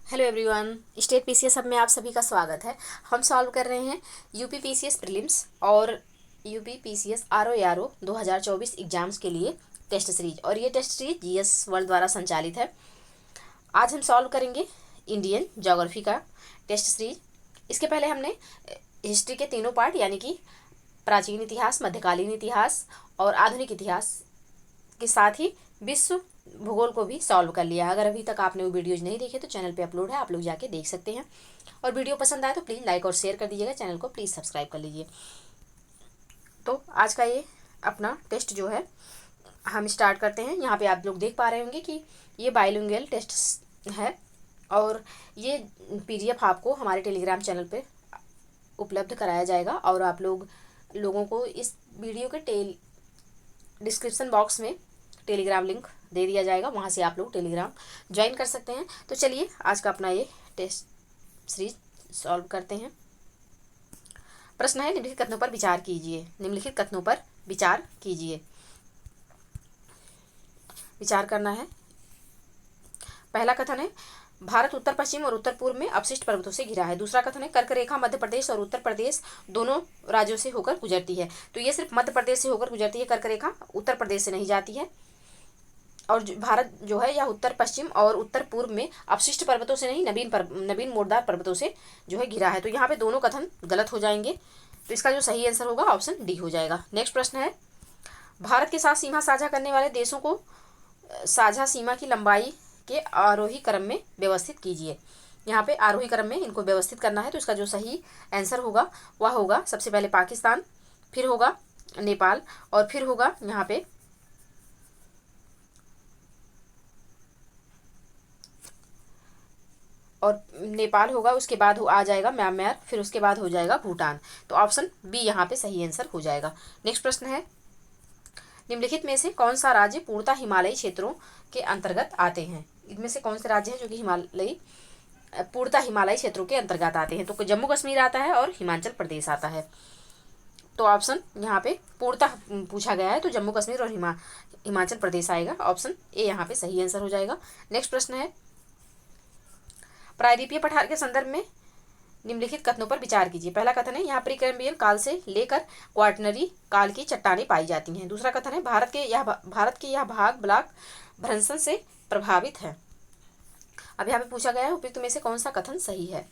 Hello everyone, state PCS hub में आप सभी का स्वागत है। हम सॉल्व कर रहे हैं यूपी पीसीएस प्रीलिम्स और UP PCS RO RO 2024 exams के लिए टेस्ट सीरीज, और ये टेस्ट सीरीज जीएस वर्ल्ड द्वारा संचालित है। आज हम सॉल्व करेंगे इंडियन ज्योग्राफी का टेस्ट सीरीज। इसके पहले हमने हिस्ट्री के तीनों पार्ट यानी कि प्राचीन इतिहास, मध्यकालीन इतिहास और आधुनिक इतिहास के साथ ही विश्व भूगोल को भी सॉल्व कर लिया। अगर अभी तक आपने वो वीडियोज नहीं देखे तो चैनल पे अपलोड है, आप लोग जाके देख सकते हैं। और वीडियो पसंद आए तो प्लीज़ लाइक और शेयर कर दीजिएगा, चैनल को प्लीज़ सब्सक्राइब कर लीजिए। तो आज का ये अपना टेस्ट जो है हम स्टार्ट करते हैं। यहाँ पे आप लोग देख पा रहे होंगे कि ये बाइलिंगुअल टेस्ट है और ये पीडीएफ आपको हमारे टेलीग्राम चैनल पे उपलब्ध कराया जाएगा। और आप लोगों को इस वीडियो के डिस्क्रिप्शन बॉक्स में टेलीग्राम लिंक दे दिया जाएगा, वहाँ से आप लोग टेलीग्राम ज्वाइन कर सकते हैं। तो चलिए आज का अपना ये टेस्ट सीरीज सॉल्व करते हैं। प्रश्न है, निम्नलिखित कथनों पर विचार कीजिए। निम्नलिखित कथनों पर विचार कीजिए। विचार करना है। पहला कथन है, भारत उत्तर पश्चिम और उत्तर पूर्व में अपशिष्ट पर्वतों से घिरा है। दूसरा कथन है, कर्क रेखा मध्य प्रदेश और उत्तर प्रदेश दोनों राज्यों से होकर गुजरती है। तो ये सिर्फ मध्य प्रदेश से होकर गुजरती है कर्क रेखा, उत्तर प्रदेश से नहीं जाती है। और भारत जो है यह उत्तर पश्चिम और उत्तर पूर्व में अपशिष्ट पर्वतों से नहीं, नवीन मोड़दार पर्वतों से जो है घिरा है। तो यहाँ पे दोनों कथन गलत हो जाएंगे। तो इसका जो सही आंसर होगा ऑप्शन डी हो जाएगा। नेक्स्ट प्रश्न है, भारत के साथ सीमा साझा करने वाले देशों को साझा सीमा की लंबाई के आरोही क्रम में व्यवस्थित कीजिए। यहाँ पे आरोही क्रम में इनको व्यवस्थित करना है। तो इसका जो सही आंसर होगा वह होगा सबसे पहले पाकिस्तान, फिर होगा नेपाल और फिर होगा यहाँ पे और नेपाल होगा, उसके बाद आ जाएगा म्यांमार, फिर उसके बाद हो जाएगा भूटान। तो ऑप्शन बी यहाँ पे सही आंसर हो जाएगा। नेक्स्ट प्रश्न है, निम्नलिखित में से कौन सा राज्य पूर्णतः हिमालयी क्षेत्रों के अंतर्गत आते हैं। इनमें से कौन से राज्य हैं जो कि पूर्णतः हिमालयी क्षेत्रों के अंतर्गत आते हैं। तो जम्मू कश्मीर आता है और हिमाचल प्रदेश आता है। तो ऑप्शन यहाँ पे पूर्णतः पूछा गया है तो जम्मू कश्मीर और हिमाचल प्रदेश आएगा। ऑप्शन ए यहाँ पे सही आंसर हो जाएगा। नेक्स्ट प्रश्न है, प्रायद्वीपीय पठार के संदर्भ में निम्नलिखित कथनों पर विचार कीजिए। पहला कथन है, यहाँ प्रीकैम्ब्रियन काल से लेकर क्वाटरनरी काल की चट्टानें पाई जाती हैं। दूसरा कथन है, भारत के यह भाग ब्लॉक भ्रंशन से प्रभावित है। अब यहाँ पे पूछा गया है उपयुक्त में से कौन सा कथन सही है।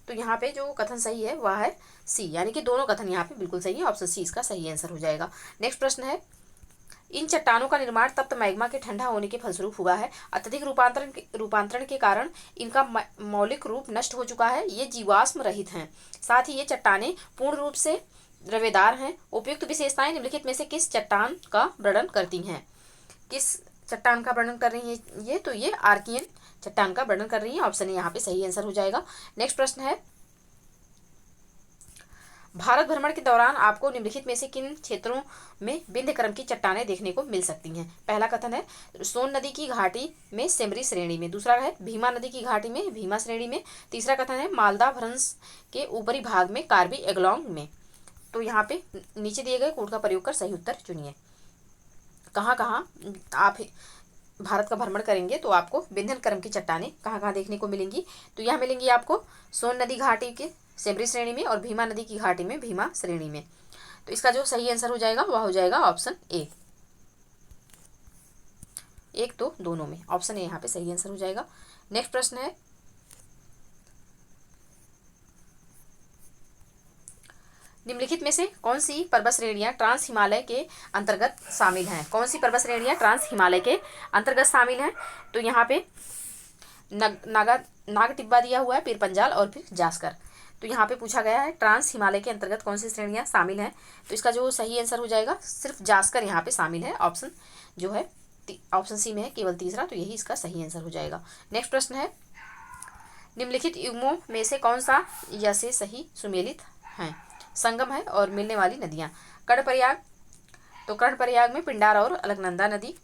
तो यहाँ पे जो कथन सही है वह है सी, यानी कि दोनों कथन यहाँ पे बिल्कुल सही है। ऑप्शन सी इसका सही आंसर हो जाएगा। नेक्स्ट प्रश्न है, इन चट्टानों का निर्माण तप्त मैग्मा के ठंडा होने के फलस्वरूप हुआ है। अत्यधिक रूपांतरण के कारण इनका मौलिक रूप नष्ट हो चुका है। ये जीवाश्म रहित हैं। साथ ही ये चट्टानें पूर्ण रूप से द्रव्यदार हैं। उपयुक्त विशेषताएं निम्नलिखित में से किस चट्टान का वर्णन करती हैं। किस चट्टान का वर्णन कर रही है ये, तो ये आर्कियन चट्टान का वर्णन कर रही है। ऑप्शन यहाँ पे सही आंसर हो जाएगा। नेक्स्ट प्रश्न है, भारत भ्रमण के दौरान आपको निम्नलिखित में से किन क्षेत्रों में विंध्य क्रम की चट्टानें देखने को मिल सकती हैं। पहला कथन है, सोन नदी की घाटी में सेमरी श्रेणी में। दूसरा है, भीमा नदी की घाटी में भीमा श्रेणी में। तीसरा कथन है, मालदा भ्रंश के ऊपरी भाग में कार्बी एग्लोंग में। तो यहाँ पे नीचे दिए गए कोड का प्रयोग कर सही उत्तर चुनिए। कहाँ कहाँ आप भारत का भ्रमण करेंगे तो आपको विंध्य क्रम की चट्टानें कहाँ कहाँ देखने को मिलेंगी। तो यह मिलेंगी आपको सोन नदी घाटी के सेमरी श्रेणी में और भीमा नदी की घाटी में भीमा श्रेणी में। तो इसका जो सही आंसर हो जाएगा वह हो जाएगा ऑप्शन ए। एक तो दोनों में ऑप्शन ए यहाँ पे सही आंसर हो जाएगा। नेक्स्ट प्रश्न है, निम्नलिखित में से कौन सी पर्वत श्रेणियां ट्रांस हिमालय के अंतर्गत शामिल हैं। कौन सी पर्वत श्रेणियां ट्रांस हिमालय के अंतर्गत शामिल हैं। तो यहाँ पे नाग टिब्बा दिया हुआ है, पीर पंजाल और फिर जास्कर। तो यहाँ पे पूछा गया है ट्रांस हिमालय के अंतर्गत कौन सी श्रेणियां शामिल हैं। तो इसका जो सही आंसर हो जाएगा सिर्फ जास्कर यहाँ पे शामिल है। ऑप्शन जो है ऑप्शन सी में है केवल तीसरा, तो यही इसका सही आंसर हो जाएगा। नेक्स्ट प्रश्न है, निम्नलिखित युग्मों में से कौन सा या से सही सुमेलित है। संगम है और मिलने वाली नदियाँ। कर्णप्रयाग, तो कर्णप्रयाग में पिंडार और अलकनंदा नदी।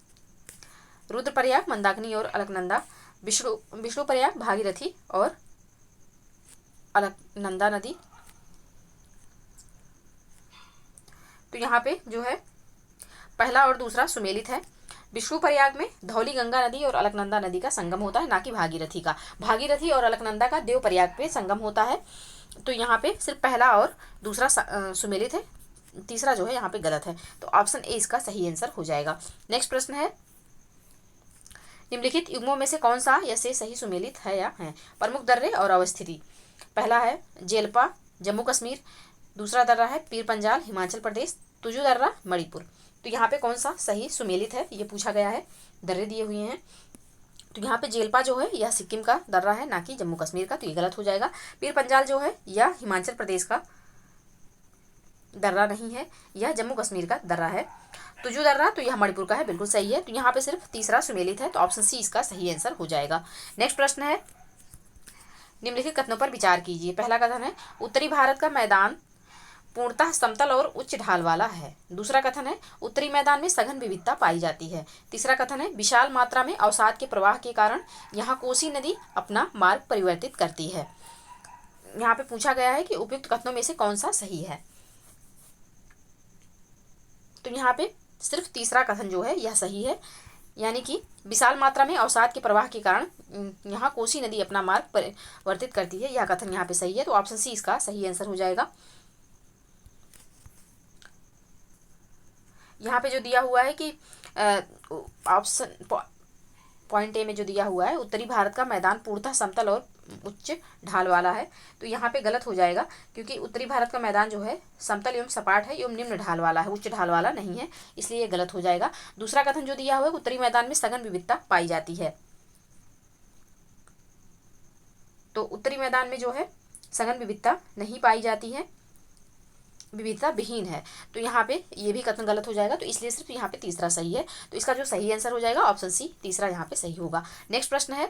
रुद्रप्रयाग मंदाकिनी और अलकनंदा। विष्णुप्रयाग भागीरथी और अलकनंदा नदी। तो यहाँ पे जो है पहला और दूसरा सुमेलित है। विष्णुप्रयाग में धौली गंगा नदी और अलकनंदा नदी का संगम होता है, ना कि भागीरथी का। भागीरथी और अलकनंदा का देवप्रयाग पे संगम होता है। तो यहाँ पे सिर्फ पहला और दूसरा सुमेलित है, तीसरा जो है यहाँ पे गलत है। तो ऑप्शन ए इसका सही आंसर हो जाएगा। नेक्स्ट प्रश्न है, निम्नलिखित युग्मों में से कौन सा या से सही सुमेलित है या है? प्रमुख दर्रे और अवस्थिति। पहला है जेलपा जम्मू कश्मीर, दूसरा दर्रा है पीर पंजाल हिमाचल प्रदेश, तुजू दर्रा मणिपुर। तो यहाँ पे कौन सा सही सुमेलित है ये पूछा गया है, दर्रे दिए हुए हैं। तो यहाँ पे जेलपा जो है यह सिक्किम का दर्रा है, ना कि जम्मू कश्मीर का, तो ये गलत हो जाएगा। पीर पंजाल जो है यह हिमाचल प्रदेश का दर्रा नहीं है, यह जम्मू कश्मीर का दर्रा है। तुजू दर्रा तो यह मणिपुर का है, बिल्कुल सही है। तो यहाँ पे सिर्फ तीसरा सुमेलित है, तो ऑप्शन सी इसका सही आंसर हो जाएगा। नेक्स्ट प्रश्न है, निम्नलिखित कथनों पर विचार कीजिए। पहला कथन है, उत्तरी भारत का मैदान पूर्णतः समतल और उच्च ढाल वाला है। दूसरा कथन है, उत्तरी मैदान में सघन विविधता पाई जाती है। तीसरा कथन है, विशाल मात्रा में अवसाद के प्रवाह के कारण यहाँ कोसी नदी अपना मार्ग परिवर्तित करती है। यहाँ पे पूछा गया है कि उपयुक्त कथनों में से कौन सा सही है। तो यहाँ पे सिर्फ तीसरा कथन जो है यह सही है, यानी कि विशाल मात्रा में अवसाद के प्रवाह के कारण यहाँ कोसी नदी अपना मार्ग परिवर्तित करती है, यह कथन यहाँ पे सही है। तो ऑप्शन सी इसका सही आंसर हो जाएगा। यहाँ पे जो दिया हुआ है कि ऑप्शन पॉइंट ए में जो दिया हुआ है, उत्तरी भारत का मैदान पूर्णतः समतल और उच्च ढाल वाला है, तो यहाँ पे गलत हो जाएगा, क्योंकि उत्तरी भारत का मैदान जो है समतल एवं सपाट है एवं निम्न ढाल वाला है, उच्च ढाल वाला नहीं है, इसलिए ये गलत हो जाएगा। दूसरा कथन जो दिया हुआ है, उत्तरी मैदान में सघन विविधता पाई जाती है, तो उत्तरी मैदान में जो है सघन विविधता नहीं पाई जाती है, विविधता विहीन है, तो यहाँ पे ये भी कथन गलत हो जाएगा। तो इसलिए सिर्फ यहाँ पे तीसरा सही है, तो इसका जो सही आंसर हो जाएगा ऑप्शन सी, तीसरा यहाँ पे सही होगा। नेक्स्ट प्रश्न है,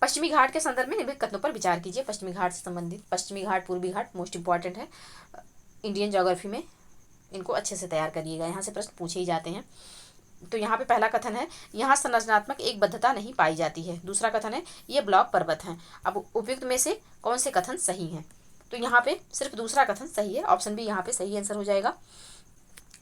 पश्चिमी घाट के संदर्भ में निम्नलिखित कथनों पर विचार कीजिए। पश्चिमी घाट से संबंधित, पश्चिमी घाट पूर्वी घाट मोस्ट इंपॉर्टेंट है इंडियन ज्योग्राफी में, इनको अच्छे से तैयार करिएगा, यहाँ से प्रश्न पूछे ही जाते हैं। तो यहाँ पे पहला कथन है, यहाँ संरचनात्मक एकबद्धता नहीं पाई जाती है। दूसरा कथन है, ये ब्लॉक पर्वत हैं। अब उपयुक्त में से कौन से कथन सही हैं? तो यहाँ पे सिर्फ दूसरा कथन सही है, ऑप्शन बी यहाँ पे सही आंसर हो जाएगा।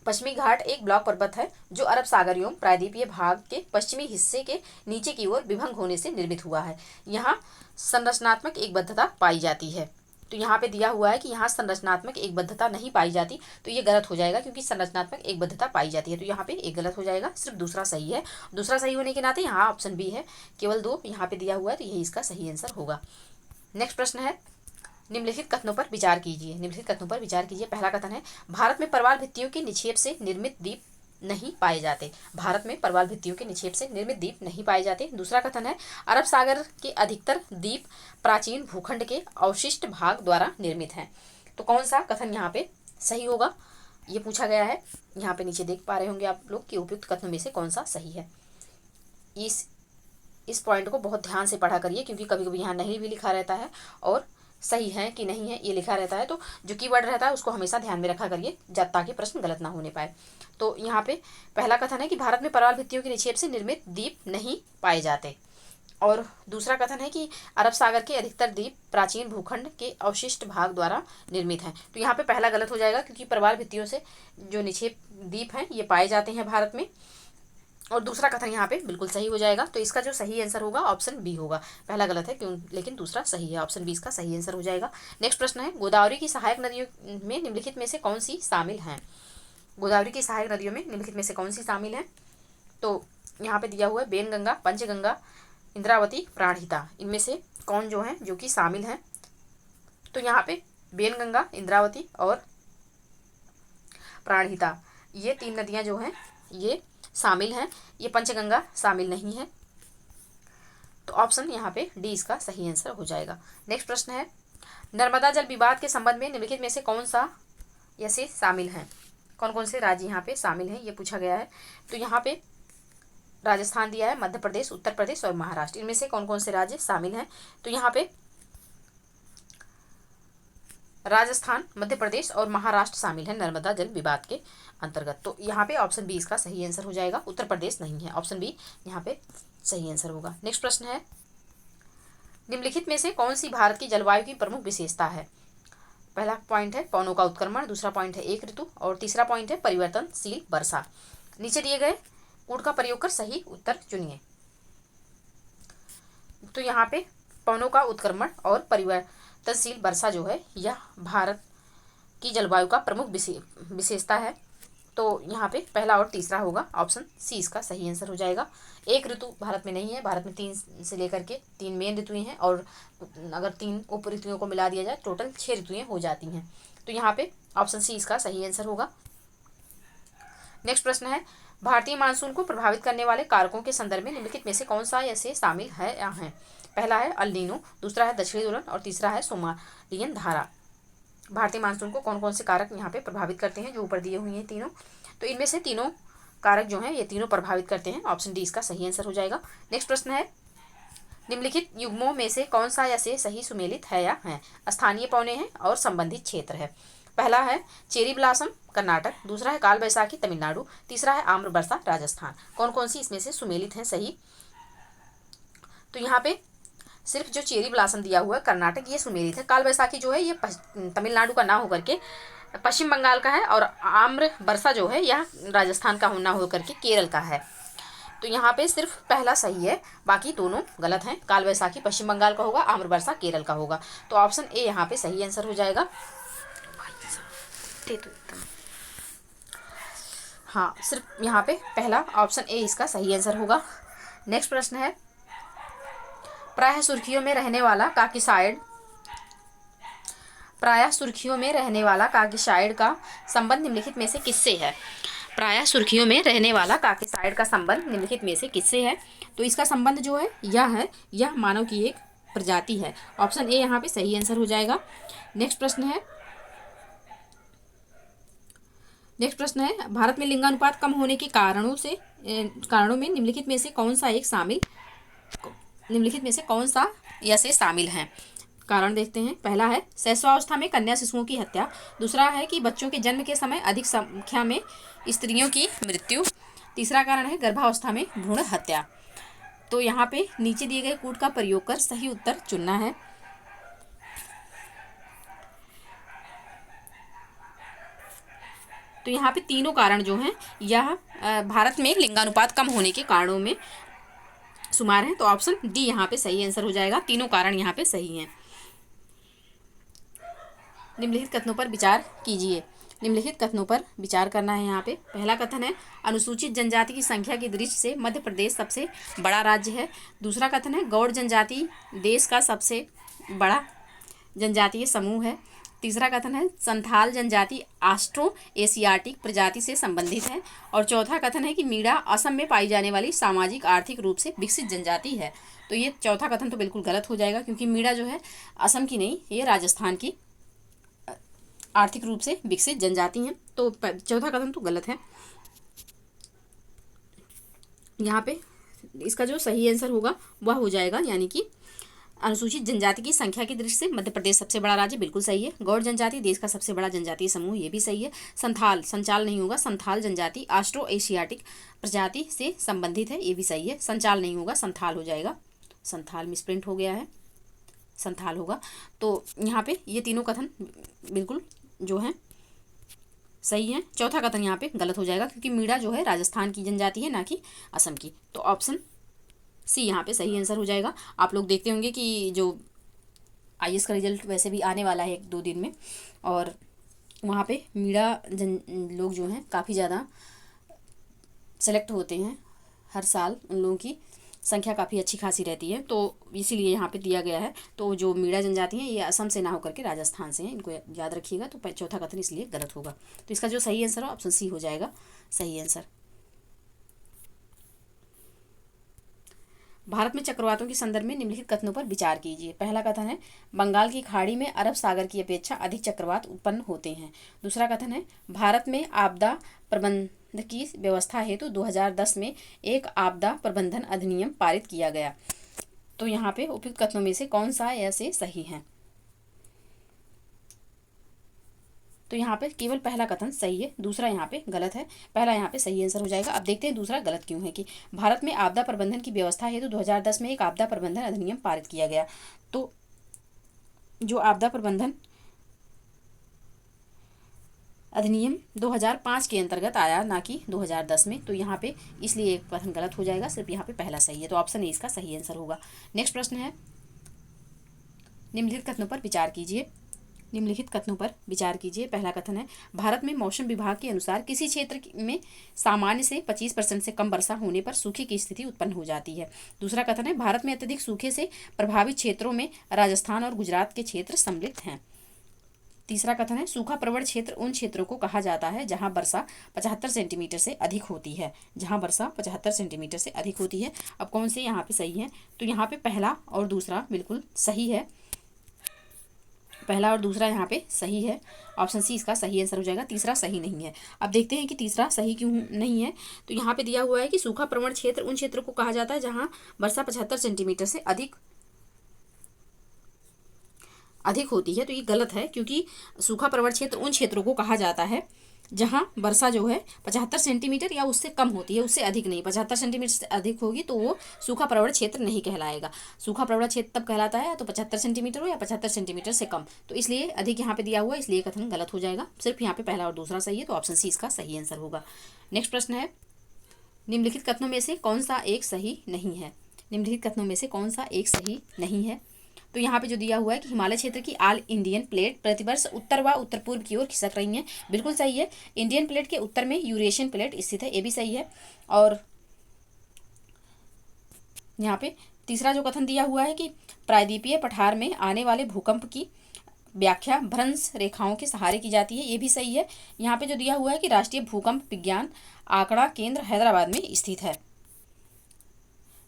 पश्चिमी घाट एक ब्लॉक पर्वत है जो अरब सागर एवं प्रायद्वीपीय भाग के पश्चिमी हिस्से के नीचे की ओर विभंग होने से निर्मित हुआ है। यहाँ संरचनात्मक एकबद्धता पाई जाती है। तो यहाँ पे दिया हुआ है कि यहाँ संरचनात्मक एकबद्धता नहीं पाई जाती, तो ये गलत हो जाएगा, क्योंकि संरचनात्मक एकबद्धता पाई जाती है, तो यहाँ पे एक गलत हो जाएगा, सिर्फ दूसरा सही है। दूसरा सही होने के नाते यहाँ ऑप्शन बी है, केवल दो यहाँ पे दिया हुआ है, तो यही इसका सही आंसर होगा। नेक्स्ट प्रश्न है, निम्नलिखित कथनों पर विचार कीजिए। निम्नलिखित कथनों पर विचार कीजिए। पहला कथन है, भारत में परवाल भित्तियों के निक्षेप से निर्मित द्वीप नहीं पाए जाते। भारत में परवाल भित्तियों के निक्षेप से निर्मित द्वीप नहीं पाए जाते। दूसरा कथन है, अरब सागर के अधिकतर द्वीप प्राचीन भूखंड के अवशिष्ट भाग द्वारा निर्मित हैं। तो कौन सा कथन यहाँ पे सही होगा, ये पूछा गया है। यहाँ पे नीचे देख पा रहे होंगे आप लोग कि उपयुक्त कथनों में से कौन सा सही है। इस पॉइंट को बहुत ध्यान से पढ़ा करिए, क्योंकि कभी कभी यहाँ नहीं भी लिखा रहता है और सही है कि नहीं है ये लिखा रहता है, तो जो कीवर्ड रहता है उसको हमेशा ध्यान में रखा करिए, जब ताकि प्रश्न गलत ना होने पाए। तो यहाँ पे पहला कथन है कि भारत में परवाल भित्तियों के निक्षेप से निर्मित द्वीप नहीं पाए जाते, और दूसरा कथन है कि अरब सागर के अधिकतर द्वीप प्राचीन भूखंड के अवशिष्ट भाग द्वारा निर्मित हैं। तो यहाँ पे पहला गलत हो जाएगा, क्योंकि परवाल भित्तियों से जो निक्षेप द्वीप हैं ये पाए जाते हैं भारत में, और दूसरा कथन यहाँ पे बिल्कुल सही हो जाएगा। तो इसका जो सही आंसर होगा ऑप्शन बी होगा। पहला गलत है क्यों, लेकिन दूसरा सही है, ऑप्शन बी इसका सही आंसर हो जाएगा। नेक्स्ट प्रश्न है, गोदावरी की सहायक नदियों में निम्नलिखित में से कौन सी शामिल हैं? गोदावरी की सहायक नदियों में निम्नलिखित में से कौन सी शामिल हैं? तो यहाँ पे दिया हुआ है बेनगंगा, पंचगंगा, इंद्रावती, प्राणहिता, इनमें से कौन जो है जो कि शामिल हैं? तो यहाँ पे बेनगंगा, इंद्रावती और प्राणहिता, ये तीन नदियाँ जो हैं ये शामिल हैं, ये पंचगंगा शामिल नहीं है। तो ऑप्शन यहाँ पे डी इसका सही आंसर हो जाएगा। नेक्स्ट प्रश्न है, नर्मदा जल विवाद के संबंध में निम्नलिखित में से कौन सा ऐसे शामिल हैं? कौन कौन से राज्य यहाँ पे शामिल हैं ये पूछा गया है। तो यहाँ पे राजस्थान दिया है, मध्य प्रदेश, उत्तर प्रदेश और महाराष्ट्र, इनमें से कौन कौन से राज्य शामिल हैं? तो यहाँ पे राजस्थान, मध्य प्रदेश और महाराष्ट्र शामिल है नर्मदा जल विवाद के अंतर्गत। तो यहाँ पे ऑप्शन बी इसका सही आंसर हो जाएगा। उत्तर प्रदेश नहीं है, ऑप्शन बी यहाँ पे सही आंसर होगा। नेक्स्ट प्रश्न है, निम्नलिखित में से कौन सी भारत की जलवायु की प्रमुख विशेषता है? पहला पॉइंट है पवनों का उत्क्रमण, दूसरा पॉइंट है एक ऋतु और तीसरा पॉइंट है परिवर्तनशील वर्षा। नीचे दिए गए कोड का प्रयोग कर सही उत्तर चुनिए। तो यहाँ पे पवनों का उत्क्रमण और परिवर्तनशील वर्षा जो है यह भारत की जलवायु का प्रमुख विशेषता है। तो यहाँ पे पहला और तीसरा होगा, ऑप्शन सी इसका सही आंसर हो जाएगा। एक ऋतु भारत में नहीं है, भारत में 3 से लेकर के 3 मेन ऋतुएं हैं, और अगर 3 उप ऋतुओं को मिला दिया जाए टोटल 6 ऋतुएं हो जाती हैं। तो यहाँ पे ऑप्शन सी इसका सही आंसर होगा। नेक्स्ट प्रश्न है, भारतीय मानसून को प्रभावित करने वाले कारकों के संदर्भ में निम्नलिखित में से कौन सा ऐसे शामिल है या है। पहला है अल नीनो, दूसरा है दक्षिणी ध्रुव और तीसरा है सोमालियन धारा। भारतीय मानसून को कौन कौन से कारक यहाँ पे प्रभावित करते हैं, जो ऊपर दिए हुए हैं तीनों। तो इनमें से तीनों कारक जो हैं ये तीनों प्रभावित करते हैं, ऑप्शन डी इसका सही आंसर हो जाएगा। नेक्स्ट प्रश्न है, निम्नलिखित युग्मों में से कौन सा ऐसे सही सुमेलित है या है। स्थानीय पौने हैं और संबंधित क्षेत्र है। पहला है चेरी ब्लॉसम कर्नाटक, दूसरा है काल बैसाखी तमिलनाडु, तीसरा है आम्र वर्षा राजस्थान। कौन कौन सी इसमें से सुमेलित हैं सही। तो यहाँ पे सिर्फ जो चेरी ब्लॉसम दिया हुआ है कर्नाटक, ये सुमेलित है। काल बैसाखी जो है ये तमिलनाडु का ना होकर के पश्चिम बंगाल का है, और आम्र वर्षा जो है यह राजस्थान का ना होकर के केरल का है। तो यहाँ पे सिर्फ पहला सही है, बाकी दोनों गलत हैं। काल बैसाखी पश्चिम बंगाल का होगा, आम्र वर्षा केरल का होगा। तो ऑप्शन ए यहाँ पे सही आंसर हो जाएगा। हाँ, सिर्फ यहाँ पे पहला ऑप्शन ए इसका सही आंसर होगा। नेक्स्ट प्रश्न है, प्रायः सुर्खियों में रहने वाला काकिसाइड का संबंध निम्नलिखित में से किससे है। प्रायः सुर्खियों में रहने वाला काकिसाइड का संबंध निम्नलिखित में से किससे है। तो इसका संबंध जो है यह मानव की एक प्रजाति है। ऑप्शन ए यहाँ पे सही आंसर हो जाएगा। नेक्स्ट प्रश्न है, भारत में लिंगानुपात कम होने के कारणों में निम्नलिखित में से कौन सा ऐसे शामिल हैं। कारण देखते हैं। पहला है शैशवावस्था में कन्या शिशुओं की हत्या, दूसरा है कि बच्चों के जन्म के समय अधिक संख्या में स्त्रियों की मृत्यु, तीसरा कारण है गर्भावस्था में भ्रूण हत्या। तो यहाँ पे नीचे दिए गए कोड का प्रयोग कर सही उत्तर चुनना है। तो यहाँ पे तीनों कारण जो हैं यह भारत में लिंगानुपात कम होने के कारणों में शुमार हैं। तो ऑप्शन डी यहाँ पे सही आंसर हो जाएगा। तीनों कारण यहाँ पे सही हैं। निम्नलिखित कथनों पर विचार कीजिए। निम्नलिखित कथनों पर विचार करना है यहाँ पे। पहला कथन है, अनुसूचित जनजाति की संख्या की दृष्टि से मध्य प्रदेश सबसे बड़ा राज्य है। दूसरा कथन है, गौड़ जनजाति देश का सबसे बड़ा जनजातीय समूह है। तीसरा कथन है, संथाल जनजाति ऑस्ट्रो एशियाटिक प्रजाति से संबंधित है। और चौथा कथन है कि मीणा असम में पाई जाने वाली सामाजिक आर्थिक रूप से विकसित जनजाति है। तो ये चौथा कथन तो बिल्कुल गलत हो जाएगा, क्योंकि मीणा जो है असम की नहीं, ये राजस्थान की आर्थिक रूप से विकसित जनजाति हैं। तो चौथा कथन तो गलत है। यहाँ पे इसका जो सही आंसर होगा वह हो जाएगा, यानी कि अनुसूचित जनजाति की संख्या की दृष्टि से मध्य प्रदेश सबसे बड़ा राज्य, बिल्कुल सही है। गौड़ जनजाति देश का सबसे बड़ा जनजातीय समूह, ये भी सही है। संचाल नहीं होगा, संथाल जनजाति ऑस्ट्रो एशियाटिक प्रजाति से संबंधित है, ये भी सही है। संचाल नहीं होगा, संथाल हो जाएगा। संथाल मिसप्रिंट हो गया है, संथाल होगा। तो यहाँ पे ये तीनों कथन बिल्कुल जो है सही है। चौथा कथन यहाँ पे गलत हो जाएगा, क्योंकि मीणा जो है राजस्थान की जनजाति है, ना कि असम की। तो ऑप्शन सी यहाँ पे सही आंसर हो जाएगा। आप लोग देखते होंगे कि जो आईएएस का रिजल्ट वैसे भी आने वाला है 1-2 दिन में, और वहाँ पे मीणा लोग जो हैं काफ़ी ज़्यादा सेलेक्ट होते हैं हर साल। उन लोगों की संख्या काफ़ी अच्छी खासी रहती है, तो इसीलिए यहाँ पे दिया गया है। तो जो मीणा जनजाति हैं ये असम से ना होकर के राजस्थान से हैं, इनको याद रखिएगा। तो चौथा कथन इसलिए गलत होगा। तो इसका जो सही आंसर है ऑप्शन सी हो जाएगा सही आंसर। भारत में चक्रवातों के संदर्भ में निम्नलिखित कथनों पर विचार कीजिए। पहला कथन है, बंगाल की खाड़ी में अरब सागर की अपेक्षा अधिक चक्रवात उत्पन्न होते हैं। दूसरा कथन है, भारत में आपदा प्रबंधन की व्यवस्था हेतु 2010 में एक आपदा प्रबंधन अधिनियम पारित किया गया। तो यहाँ पे उपयुक्त कथनों में से कौन सा ऐसे सही है। तो यहाँ पे केवल पहला कथन सही है, दूसरा यहाँ पे गलत है। पहला यहाँ पे सही आंसर हो जाएगा। अब देखते हैं दूसरा गलत क्यों है। कि भारत में आपदा प्रबंधन की व्यवस्था है तो 2010 में एक आपदा प्रबंधन अधिनियम पारित किया गया। तो जो आपदा प्रबंधन अधिनियम 2005 के अंतर्गत आया, ना कि 2010 में। तो यहाँ पे इसलिए एक कथन गलत हो जाएगा, सिर्फ यहाँ पे पहला सही है। तो ऑप्शन ए इसका सही आंसर होगा। नेक्स्ट प्रश्न है, निम्नलिखित कथनों पर विचार कीजिए। निम्नलिखित कथनों पर विचार कीजिए। पहला कथन है, भारत में मौसम विभाग के अनुसार किसी क्षेत्र में सामान्य से 25% से कम वर्षा होने पर सूखे की स्थिति उत्पन्न हो जाती है। दूसरा कथन है, भारत में अत्यधिक सूखे से प्रभावित क्षेत्रों में राजस्थान और गुजरात के क्षेत्र सम्मिलित हैं। तीसरा कथन है, सूखा प्रवण क्षेत्र उन क्षेत्रों को कहा जाता है जहां वर्षा 75 सेंटीमीटर से अधिक होती है। जहां वर्षा 75 सेंटीमीटर से अधिक होती है। अब कौन से यहाँ पे सही है? तो यहाँ पे पहला और दूसरा बिल्कुल सही है। पहला और दूसरा यहाँ पे सही है। ऑप्शन सी इसका सही आंसर हो जाएगा। तीसरा सही नहीं है। अब देखते हैं कि तीसरा सही क्यों नहीं है। तो यहाँ पे दिया हुआ है कि सूखा प्रवण क्षेत्र उन क्षेत्रों को कहा जाता है जहाँ वर्षा 75 सेंटीमीटर से अधिक होती है। तो ये गलत है, क्योंकि सूखा प्रवण क्षेत्र उन क्षेत्रों को कहा जाता है जहां वर्षा जो है 75 सेंटीमीटर या उससे कम होती है, उससे अधिक नहीं। 75 सेंटीमीटर से अधिक होगी तो वो सूखा प्रवण क्षेत्र नहीं कहलाएगा। सूखा प्रवण क्षेत्र तब कहलाता है तो 75 सेंटीमीटर हो या 75 सेंटीमीटर से कम। तो इसलिए अधिक यहाँ पे दिया हुआ है, इसलिए कथन गलत हो जाएगा। सिर्फ यहाँ पे पहला और दूसरा सही है, तो ऑप्शन सी इसका सही आंसर होगा। नेक्स्ट प्रश्न है, निम्नलिखित कथनों में से कौन सा एक सही नहीं है? निम्नलिखित कथनों में से कौन सा एक सही नहीं है? तो यहाँ पे जो दिया हुआ है कि हिमालय क्षेत्र की ऑल इंडियन प्लेट प्रतिवर्ष उत्तर व उत्तर पूर्व की ओर खिसक रही है, बिल्कुल सही है। इंडियन प्लेट के उत्तर में यूरेशियन प्लेट स्थित है, ये भी सही है। और यहाँ पे तीसरा जो कथन दिया हुआ है कि प्रायद्वीपीय पठार में आने वाले भूकंप की व्याख्या भ्रंश रेखाओं के सहारे की जाती है, ये भी सही है। यहाँ पे जो दिया हुआ है कि राष्ट्रीय भूकंप विज्ञान आंकड़ा केंद्र हैदराबाद में स्थित है,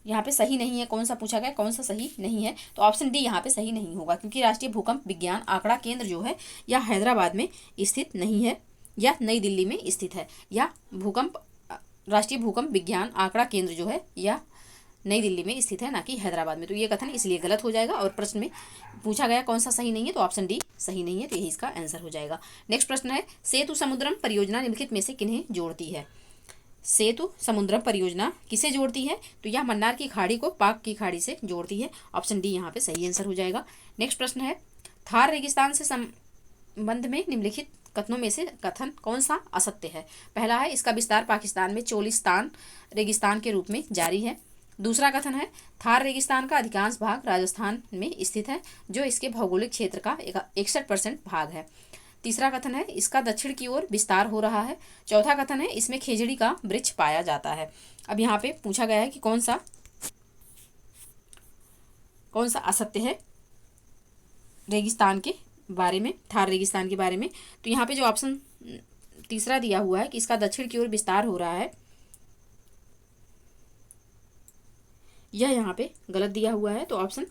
यहाँ पे सही नहीं है। कौन सा पूछा गया, कौन सा सही नहीं है? तो ऑप्शन डी यहाँ पे सही नहीं होगा, क्योंकि राष्ट्रीय भूकंप विज्ञान आंकड़ा केंद्र जो है या हैदराबाद में स्थित नहीं है या नई दिल्ली में स्थित है, या राष्ट्रीय भूकंप विज्ञान आंकड़ा केंद्र जो है या नई दिल्ली में स्थित है, ना कि हैदराबाद में। तो ये कथन इसलिए गलत हो जाएगा। और प्रश्न में पूछा गया कौन सा सही नहीं है, तो ऑप्शन डी सही नहीं है, तो यही इसका आंसर हो जाएगा। नेक्स्ट प्रश्न है, सेतु समुद्रम परियोजना निम्नलिखित में से किन्हें जोड़ती है? सेतु समुद्रम परियोजना किसे जोड़ती है? तो यह मन्नार की खाड़ी को पाक की खाड़ी से जोड़ती है। ऑप्शन डी यहाँ पे सही आंसर हो जाएगा। नेक्स्ट प्रश्न है, थार रेगिस्तान से संबंध में निम्नलिखित कथनों में से कथन कौन सा असत्य है? पहला है, इसका विस्तार पाकिस्तान में चोलिस्तान रेगिस्तान के रूप में जारी है। दूसरा कथन है, थार रेगिस्तान का अधिकांश भाग राजस्थान में स्थित है, जो इसके भौगोलिक क्षेत्र का 61% भाग है। तीसरा कथन है, इसका दक्षिण की ओर विस्तार हो रहा है। चौथा कथन है, इसमें खेजड़ी का वृक्ष पाया जाता है। अब यहाँ पे पूछा गया है कि कौन सा असत्य है रेगिस्तान के बारे में, थार रेगिस्तान के बारे में। तो यहाँ पे जो ऑप्शन तीसरा दिया हुआ है कि इसका दक्षिण की ओर विस्तार हो रहा है, यह यहाँ पे गलत दिया हुआ है। तो ऑप्शन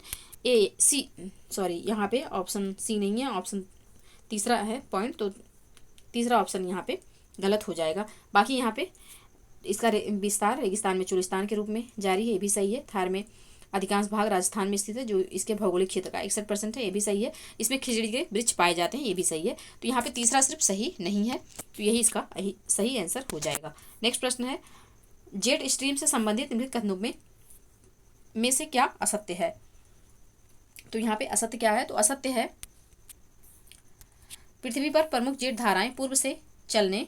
यहाँ पे ऑप्शन सी नहीं है, ऑप्शन तीसरा है पॉइंट, तो तीसरा ऑप्शन यहाँ पे गलत हो जाएगा। बाकी यहाँ पे इसका विस्तार रेगिस्तान में चोलिस्तान के रूप में जारी है, ये भी सही है। थार में अधिकांश भाग राजस्थान में स्थित है, जो इसके भौगोलिक क्षेत्र का 61% है, ये भी सही है। इसमें खिचड़ी के वृक्ष पाए जाते हैं, ये भी सही है। तो यहाँ पे तीसरा सिर्फ सही नहीं है, तो यही इसका सही आंसर हो जाएगा। नेक्स्ट प्रश्न है, जेट स्ट्रीम से संबंधित निम्नलिखित कथनों में से क्या असत्य है? तो यहाँ पे असत्य क्या है? तो असत्य है, पृथ्वी पर प्रमुख जेट धाराएं पूर्व से चलने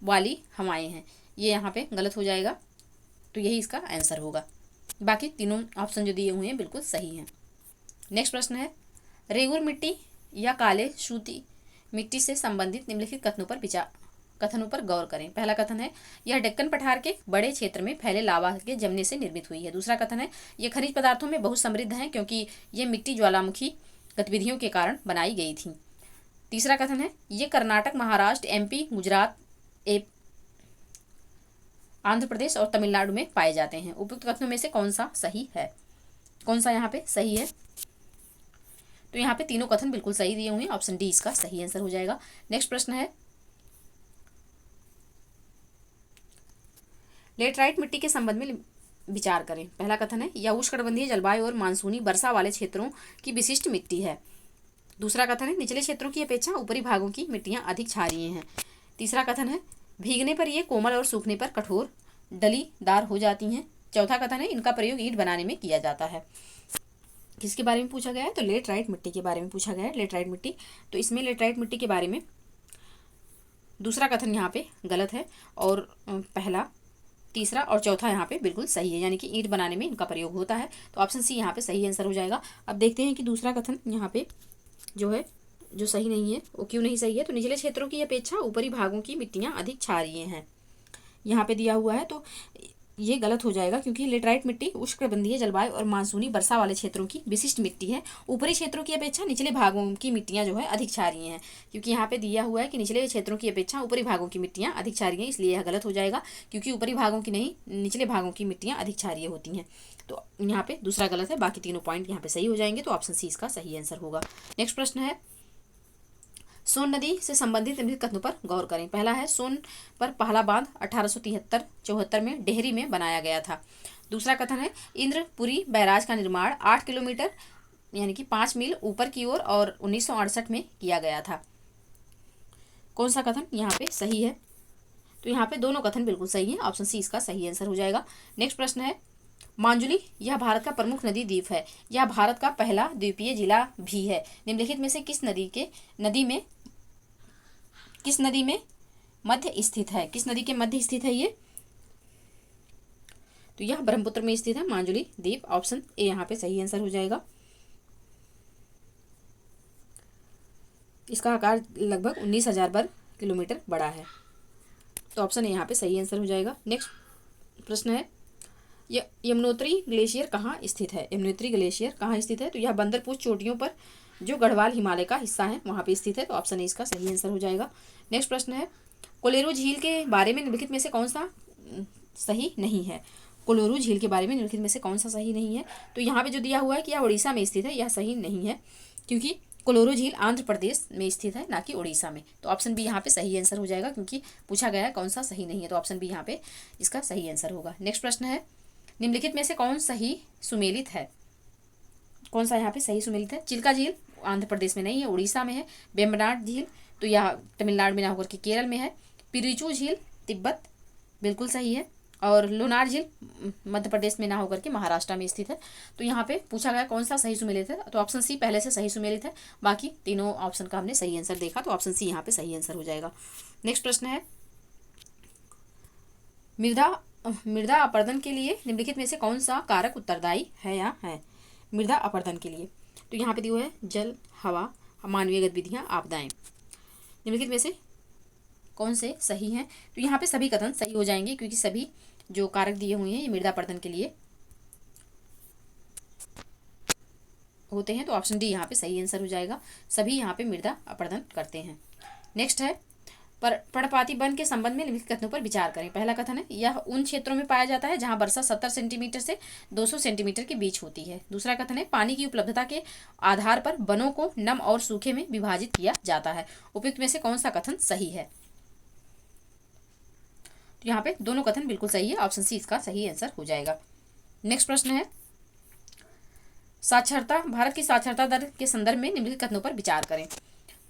वाली हवाएं हैं, ये यहाँ पे गलत हो जाएगा। तो यही इसका आंसर होगा। बाकी तीनों ऑप्शन जो दिए हुए हैं बिल्कुल सही हैं। नेक्स्ट प्रश्न है, रेगुर मिट्टी या काले सूती मिट्टी से संबंधित निम्नलिखित कथनों पर गौर करें। पहला कथन है, यह डेक्कन पठार के बड़े क्षेत्र में फैले लावा के जमने से निर्मित हुई है। दूसरा कथन है, यह खनिज पदार्थों में बहुत समृद्ध है, क्योंकि ये मिट्टी ज्वालामुखी गतिविधियों के कारण बनाई गई थी। तीसरा कथन है, ये कर्नाटक, महाराष्ट्र, एमपी, गुजरात, आंध्र प्रदेश और तमिलनाडु में पाए जाते हैं। उपयुक्त कथनों में से कौन सा सही है? कौन सा यहाँ पे सही है? तो यहाँ पे तीनों कथन बिल्कुल सही दिए हुए हैं, ऑप्शन डी इसका सही आंसर हो जाएगा। नेक्स्ट प्रश्न है, लेटराइट मिट्टी के संबंध में विचार करें। पहला कथन है, यह उष्णकटिबंधीय जलवायु और मानसूनी वर्षा वाले क्षेत्रों की विशिष्ट मिट्टी है। दूसरा कथन है, निचले क्षेत्रों की अपेक्षा ऊपरी भागों की मिट्टियां अधिक क्षारीय हैं। तीसरा कथन है, भीगने पर ये कोमल और सूखने पर कठोर डलीदार हो जाती हैं। चौथा कथन है, इनका प्रयोग ईंट बनाने में किया जाता है। किसके बारे में पूछा गया है? तो लेटराइट मिट्टी के बारे में पूछा गया है। लेटराइट मिट्टी, तो इसमें लेटराइट मिट्टी के बारे में दूसरा कथन यहाँ पे गलत है और पहला, तीसरा और चौथा यहाँ पे बिल्कुल सही है, यानी कि ईंट बनाने में इनका प्रयोग होता है। तो ऑप्शन सी यहाँ पे सही आंसर हो जाएगा। अब देखते हैं कि दूसरा कथन यहाँ पे जो है, जो सही नहीं है वो क्यों नहीं सही है। तो निचले क्षेत्रों की अपेक्षा ऊपरी भागों की मिट्टियाँ अधिक क्षारीय हैं, यहाँ पे दिया हुआ है। तो ये गलत हो जाएगा, क्योंकि लेटराइट मिट्टी उष्णकटिबंधीय जलवायु और मानसूनी वर्षा वाले क्षेत्रों की विशिष्ट मिट्टी है। ऊपरी क्षेत्रों की अपेक्षा निचले भागों की मिट्टियाँ जो है अधिक क्षारीय हैं, क्योंकि यहाँ पे दिया हुआ है कि निचले क्षेत्रों की अपेक्षा ऊपरी भागों की मिट्टियाँ अधिक क्षारीय हैं, इसलिए यह गलत हो जाएगा, क्योंकि ऊपरी भागों की नहीं, निचले भागों की मिट्टियाँ अधिक क्षारीय होती हैं। तो यहाँ पे दूसरा गलत है, बाकी तीनों पॉइंट यहाँ पे सही हो जाएंगे। तो ऑप्शन सी इसका सही आंसर होगा। नेक्स्ट प्रश्न है, सोन नदी से संबंधित निम्नलिखित कथनों पर गौर करें। पहला है, सोन पर पहला बांध 1873-74 में डेहरी में बनाया गया था। दूसरा कथन है, इंद्रपुरी बैराज का निर्माण 8 किलोमीटर यानी कि 5 मील ऊपर की ओर और 1968 में किया गया था। कौन सा कथन यहाँ पे सही है? तो यहाँ पे दोनों कथन बिल्कुल सही है, ऑप्शन सी इसका सही आंसर हो जाएगा। नेक्स्ट प्रश्न है, मांजुली यह भारत का प्रमुख नदी द्वीप है, यह भारत का पहला द्वीपीय जिला भी है। निम्नलिखित में से किस नदी में मध्य स्थित है? किस नदी के मध्य स्थित है ये? तो यह ब्रह्मपुत्र में स्थित है मांजुली द्वीप। ऑप्शन ए यहाँ पे सही आंसर हो जाएगा। इसका आकार लगभग 19,000 वर्ग किलोमीटर बड़ा है। तो ऑप्शन ए यहाँ पे सही आंसर हो जाएगा। नेक्स्ट प्रश्न है, यमुनोत्री ग्लेशियर कहाँ स्थित है? यमुनोत्री ग्लेशियर कहाँ स्थित है? तो यह बंदरपुर चोटियों पर, जो गढ़वाल हिमालय का हिस्सा है, वहाँ पे स्थित है। तो ऑप्शन ए इसका सही आंसर हो जाएगा। नेक्स्ट प्रश्न है, कोलेरू झील के बारे में निम्नलिखित में से कौन सा सही नहीं है? कोलेरू झील के बारे में निम्नलिखित में से कौन सा सही नहीं है? तो यहाँ पे जो दिया हुआ है कि यह उड़ीसा में स्थित है, यह सही नहीं है, क्योंकि कोलेरू झील आंध्र प्रदेश में स्थित है, ना कि उड़ीसा में। तो ऑप्शन बी यहाँ पे सही आंसर हो जाएगा, क्योंकि पूछा गया है कौन सा सही नहीं है। तो ऑप्शन बी यहाँ पे इसका सही आंसर होगा। नेक्स्ट प्रश्न है, निम्नलिखित में से कौन सही सुमेलित है? कौन सा यहाँ पे सही सुमेलित है? चिल्का झील आंध्र प्रदेश में नहीं है, उड़ीसा में है। वेम्बनाड झील तो यह तमिलनाडु में ना होकर के केरल में है। पिरिचू झील तिब्बत बिल्कुल सही है, और लोनार झील मध्य प्रदेश में ना होकर के महाराष्ट्र में स्थित है। तो यहाँ पे पूछा गया कौन सा सही सुमेलित है, तो ऑप्शन सी पहले से सही सुमेलित है, बाकी तीनों ऑप्शन का हमने सही आंसर देखा, तो ऑप्शन सी यहाँ पे सही आंसर हो जाएगा। नेक्स्ट प्रश्न है, मृदा अपरदन के लिए निम्नलिखित में से कौन सा कारक उत्तरदायी है या है? मृदा अपरदन के लिए तो यहाँ पे दिया है जल, हवा, मानवीय गतिविधियाँ, आपदाएं। निम्नलिखित में से कौन से सही हैं? तो यहाँ पे सभी कथन सही हो जाएंगे, क्योंकि सभी जो कारक दिए हुए हैं ये मृदा अपरदन के लिए होते हैं। तो ऑप्शन डी यहाँ पे सही आंसर हो जाएगा। सभी यहाँ पे मृदा अपरदन करते हैं। नेक्स्ट है, पर्णपाती वन के संबंध में निम्नलिखित कथनों पर विचार करें। पहला कथन है, यह उन क्षेत्रों में पाया जाता है जहां वर्षा 70 सेंटीमीटर से 200 सेंटीमीटर के बीच होती है। दूसरा कथन है, पानी की उपलब्धता के आधार पर वनों को नम और सूखे में विभाजित किया जाता है। उपयुक्त में से कौन सा कथन सही है? तो यहाँ पे दोनों कथन बिल्कुल सही है, ऑप्शन सी इसका सही आंसर हो जाएगा। नेक्स्ट प्रश्न है, साक्षरता, भारत की साक्षरता दर के संदर्भ में निम्नलिखित कथनों पर विचार करें।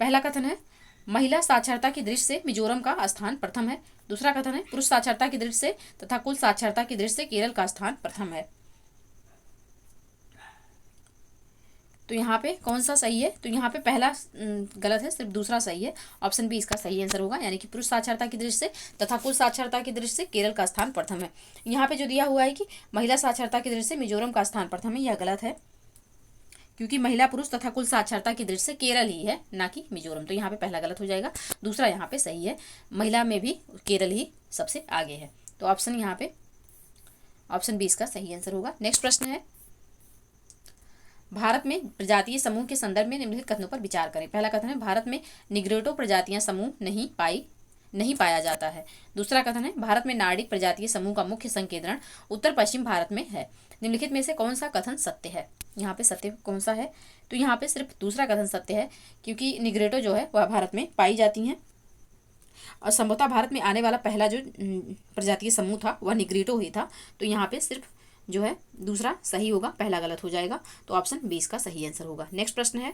पहला कथन है, महिला साक्षरता की दृष्टि से मिजोरम का स्थान प्रथम है। दूसरा कथन है, पुरुष साक्षरता की दृष्टि से तथा कुल साक्षरता की दृष्टि से केरल का स्थान प्रथम है। तो यहाँ पे कौन सा सही है? तो यहाँ पे पहला गलत है, सिर्फ दूसरा सही है। ऑप्शन बी इसका सही आंसर होगा, यानी कि पुरुष साक्षरता की दृष्टि से तथा कुल साक्षरता की दृष्टि से केरल का स्थान प्रथम है। यहाँ पे जो दिया हुआ है कि महिला साक्षरता की दृष्टि से मिजोरम का स्थान प्रथम है, यह गलत है, क्योंकि महिला पुरुष तथा कुल साक्षरता की दृष्टि से केरल ही है, ना कि मिजोरम। तो यहाँ पे पहला गलत हो जाएगा, दूसरा यहाँ पे सही है, महिला में भी केरल ही सबसे आगे है। तो ऑप्शन यहाँ पे ऑप्शन बी इसका सही आंसर होगा। नेक्स्ट प्रश्न है, भारत में प्रजातीय समूह के संदर्भ में निम्नलिखित कथनों पर विचार करें। पहला कथन है, भारत में निग्रोटो प्रजातियां समूह नहीं पाया जाता है। दूसरा कथन है, भारत में नार्डिक प्रजातीय समूह का मुख्य संकेंद्रण उत्तर पश्चिम भारत में है। निम्नलिखित में से कौन सा कथन सत्य है? यहाँ पे सत्य कौन सा है? तो यहाँ पे सिर्फ दूसरा कथन सत्य है, क्योंकि निग्रोटो जो है वह भारत में पाई जाती हैं, और संभवतः भारत में आने वाला पहला जो प्रजातीय समूह था वह निग्रोटो ही था। तो यहाँ पे सिर्फ जो है दूसरा सही होगा, पहला गलत हो जाएगा। तो ऑप्शन 20 का सही आंसर होगा। नेक्स्ट प्रश्न है,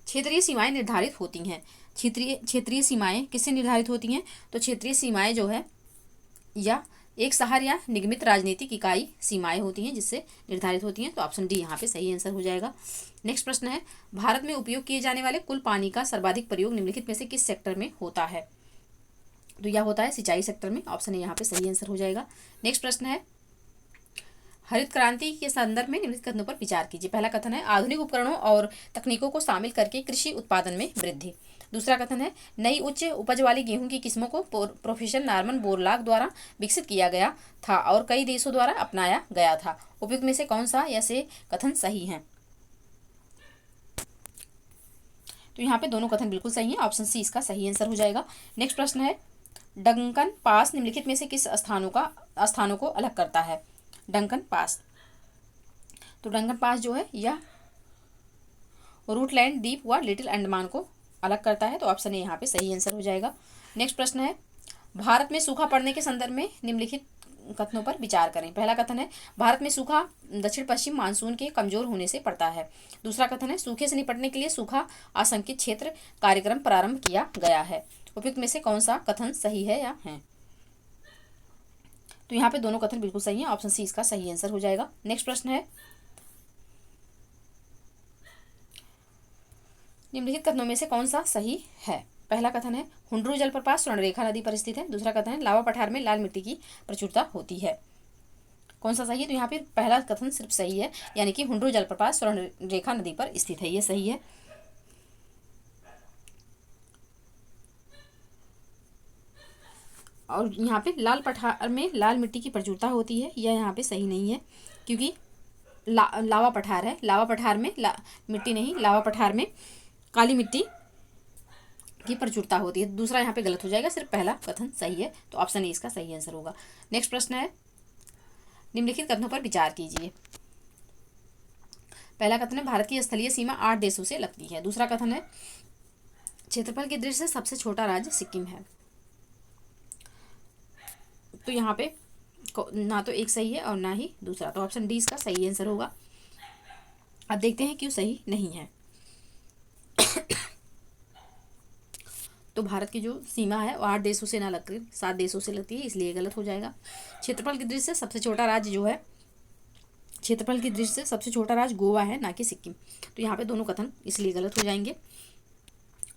क्षेत्रीय सीमाएं निर्धारित होती हैं। क्षेत्रीय सीमाएं किससे निर्धारित होती हैं? तो क्षेत्रीय सीमाएं जो है या एक शहर या निगमित राजनीतिक इकाई सीमाएं होती हैं जिससे निर्धारित होती हैं, तो ऑप्शन डी यहाँ पे सही आंसर हो जाएगा। नेक्स्ट प्रश्न है, भारत में उपयोग किए जाने वाले कुल पानी का सर्वाधिक प्रयोग निम्नलिखित में से किस सेक्टर में होता है? तो यह होता है सिंचाई सेक्टर में, ऑप्शन ए यहाँ पे सही आंसर हो जाएगा। नेक्स्ट प्रश्न है, हरित क्रांति के संदर्भ में निम्नलिखित कथनों पर विचार कीजिए। पहला कथन है, आधुनिक उपकरणों और तकनीकों को शामिल करके कृषि उत्पादन में वृद्धि। दूसरा कथन है, नई उच्च उपज वाली गेहूं की किस्मों को प्रोफेसर नॉर्मन बोरलॉग द्वारा विकसित किया गया था और कई देशों द्वारा अपनाया गया था। उपयुक्त में से कौन सा या से कथन सही है? तो यहाँ पे दोनों कथन बिल्कुल सही है, ऑप्शन सी इसका सही आंसर हो जाएगा। नेक्स्ट प्रश्न है, डंकन पास निम्नलिखित में से किस स्थानों को अलग करता है? डंकन पास, तो डंकन पास जो है यह रूटलैंड द्वीप व लिटिल अंडमान को अलग करता है, तो ऑप्शन ए यहाँ पे सही आंसर हो जाएगा। नेक्स्ट प्रश्न है, भारत में सूखा पड़ने के संदर्भ में निम्नलिखित कथनों पर विचार करें। पहला कथन है, भारत में सूखा दक्षिण पश्चिम मानसून के कमजोर होने से पड़ता है। दूसरा कथन है, सूखे से निपटने के लिए सूखा आशंकित क्षेत्र कार्यक्रम प्रारंभ किया गया है। उपयुक्त में से कौन सा कथन सही है या है? तो यहाँ पे दोनों कथन बिल्कुल सही है, ऑप्शन सी इसका सही आंसर हो जाएगा। नेक्स्ट प्रश्न है, निम्नलिखित कथनों में से कौन सा सही है? पहला कथन है, हुंड्रू जलप्रपात स्वर्णरेखा नदी पर स्थित है। दूसरा कथन है, लावा पठार में लाल मिट्टी की प्रचुरता होती है। कौन सा सही है? तो यहाँ पे पहला कथन सिर्फ सही है, यानी कि हुंड्रू जलप्रपात स्वर्णरेखा नदी पर स्थित है, ये सही है। और यहाँ पे लाल पठार में लाल मिट्टी की प्रचुरता होती है, यह यहाँ पे सही नहीं है, क्योंकि लावा पठार है, लावा पठार में मिट्टी नहीं, लावा पठार में काली मिट्टी की प्रचुरता होती है। दूसरा यहाँ पे गलत हो जाएगा, सिर्फ पहला कथन सही है, तो ऑप्शन ए इसका सही आंसर होगा। नेक्स्ट प्रश्न है, निम्नलिखित कथनों पर विचार कीजिए। पहला कथन है, भारत की स्थलीय सीमा 8 देशों से लगती है। दूसरा कथन है, क्षेत्रफल की दृष्टि से सबसे छोटा राज्य सिक्किम है। तो यहाँ पे ना तो एक सही है और ना ही दूसरा, तो ऑप्शन डी इसका सही आंसर होगा। अब देखते हैं क्यों सही नहीं है। तो भारत की जो सीमा है वो 8 देशों से ना लगती, 7 देशों से लगती है, इसलिए गलत हो जाएगा। क्षेत्रफल की दृष्टि से सबसे छोटा राज्य जो है, क्षेत्रफल की दृष्टि से सबसे छोटा राज्य गोवा है, ना कि सिक्किम। तो यहाँ पे दोनों कथन इसलिए गलत हो जाएंगे,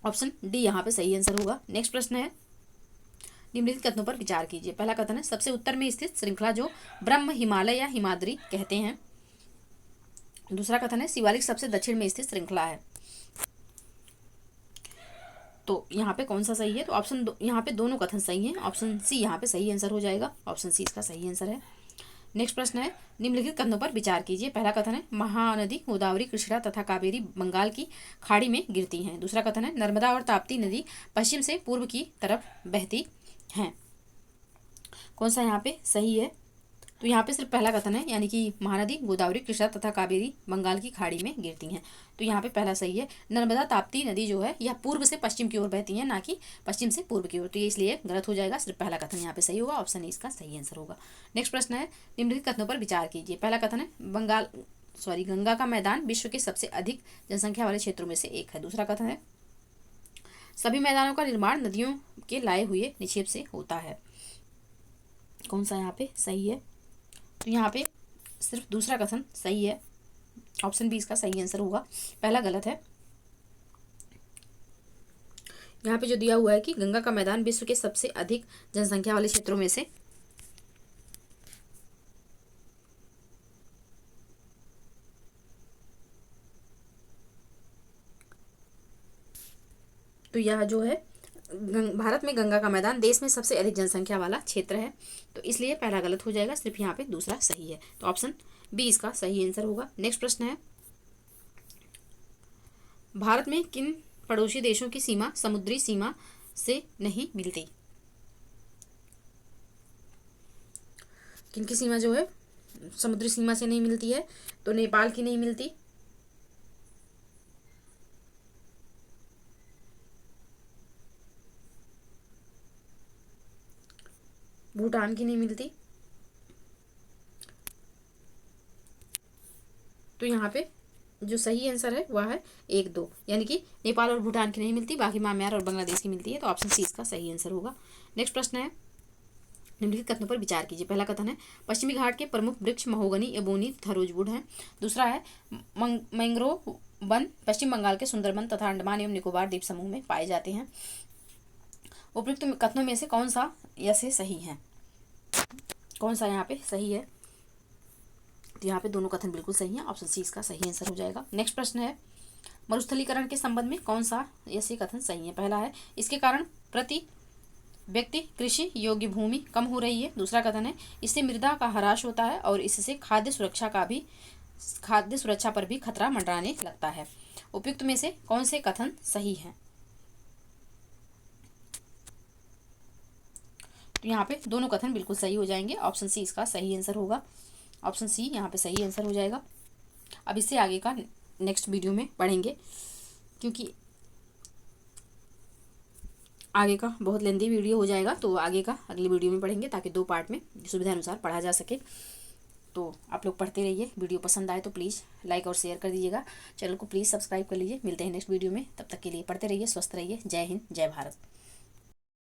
ऑप्शन डी यहाँ पे सही आंसर होगा। नेक्स्ट प्रश्न है, निम्नलिखित कथनों पर विचार कीजिए। पहला कथन है, सबसे उत्तर में स्थित श्रृंखला जो ब्रह्म हिमालय या हिमाद्री कहते हैं। दूसरा कथन है, शिवालिक सबसे दक्षिण में स्थित श्रृंखला है। तो यहाँ पे कौन सा सही है? तो ऑप्शन यहाँ पे दोनों कथन सही हैं, ऑप्शन सी यहाँ पे सही आंसर हो जाएगा, ऑप्शन सी इसका सही आंसर है। नेक्स्ट प्रश्न है, निम्नलिखित कथनों पर विचार कीजिए। पहला कथन है, महानदी गोदावरी कृष्णा तथा कावेरी बंगाल की खाड़ी में गिरती हैं। दूसरा कथन है, नर्मदा और ताप्ती नदी पश्चिम से पूर्व की तरफ बहती हैं। कौन सा यहाँ पे सही है? तो यहाँ पे सिर्फ पहला कथन है, यानी कि महानदी गोदावरी कृष्णा तथा कावेरी बंगाल की खाड़ी में गिरती हैं। तो यहाँ पे पहला सही है। नर्मदा ताप्ती नदी जो है यह पूर्व से पश्चिम की ओर बहती हैं, ना कि पश्चिम से पूर्व की ओर, तो ये इसलिए गलत हो जाएगा, सिर्फ पहला कथन यहाँ पे सही होगा, ऑप्शन ए इसका सही आंसर होगा। नेक्स्ट प्रश्न है, निम्नलिखित कथनों पर विचार कीजिए। पहला कथन है, गंगा का मैदान विश्व के सबसे अधिक जनसंख्या वाले क्षेत्रों में से एक है। दूसरा कथन है, सभी मैदानों का निर्माण नदियों के लाए हुए निक्षेप से होता है। कौन सा यहाँ पे सही है? तो यहाँ पे सिर्फ दूसरा कथन सही है, ऑप्शन बी इसका सही आंसर होगा, पहला गलत है। यहाँ पे जो दिया हुआ है कि गंगा का मैदान विश्व के सबसे अधिक जनसंख्या वाले क्षेत्रों में से तो यह जो है भारत में गंगा का मैदान देश में सबसे अधिक जनसंख्या वाला क्षेत्र है, तो इसलिए पहला गलत हो जाएगा, सिर्फ यहाँ पे दूसरा सही है, तो ऑप्शन बी इसका सही आंसर होगा। नेक्स्ट प्रश्न है, भारत में किन पड़ोसी देशों की सीमा समुद्री सीमा से नहीं मिलती? किनकी सीमा जो है समुद्री सीमा से नहीं मिलती है? तो नेपाल की नहीं मिलती, भूटान की नहीं मिलती, तो यहाँ पे जो सही आंसर है वह है 1, 2, यानी कि नेपाल और भूटान की नहीं मिलती, बाकी म्यांमार और बांग्लादेश की मिलती है, तो ऑप्शन सी इसका सही आंसर होगा। नेक्स्ट प्रश्न है, निम्नलिखित कथनों पर विचार कीजिए। पहला कथन है पश्चिमी घाट के प्रमुख वृक्ष महोगनी, एबोनी तथा रोजवुड हैं। दूसरा है मैंग्रोव वन पश्चिम बंगाल के सुंदरबन तथा अंडमान एवं निकोबार द्वीप समूह में पाए जाते हैं। उपयुक्त कथनों में से कौन सा ऐसे सही है, कौन सा यहाँ पे सही है? तो यहाँ पे दोनों कथन बिल्कुल सही है, ऑप्शन सी इसका सही आंसर हो जाएगा। नेक्स्ट प्रश्न है मरुस्थलीकरण के संबंध में कौन सा ऐसे कथन सही है? पहला है इसके कारण प्रति व्यक्ति कृषि योग्य भूमि कम हो रही है। दूसरा कथन है इससे मृदा का ह्रास होता है और इससे खाद्य सुरक्षा पर भी खतरा मंडराने लगता है। उपयुक्त में से कौन से कथन सही है? तो यहाँ पे दोनों कथन बिल्कुल सही हो जाएंगे, ऑप्शन सी इसका सही आंसर होगा। ऑप्शन सी यहाँ पे सही आंसर हो जाएगा। अब इससे आगे का नेक्स्ट वीडियो में पढ़ेंगे, क्योंकि आगे का बहुत लेंदी वीडियो हो जाएगा, तो आगे का अगले वीडियो में पढ़ेंगे ताकि 2 पार्ट में सुविधा अनुसार पढ़ा जा सके। तो आप लोग पढ़ते रहिए, वीडियो पसंद आए तो प्लीज़ लाइक और शेयर कर दीजिएगा, चैनल को प्लीज़ सब्सक्राइब कर लीजिए। मिलते हैं नेक्स्ट वीडियो में, तब तक के लिए पढ़ते रहिए, स्वस्थ रहिए। जय हिंद, जय भारत।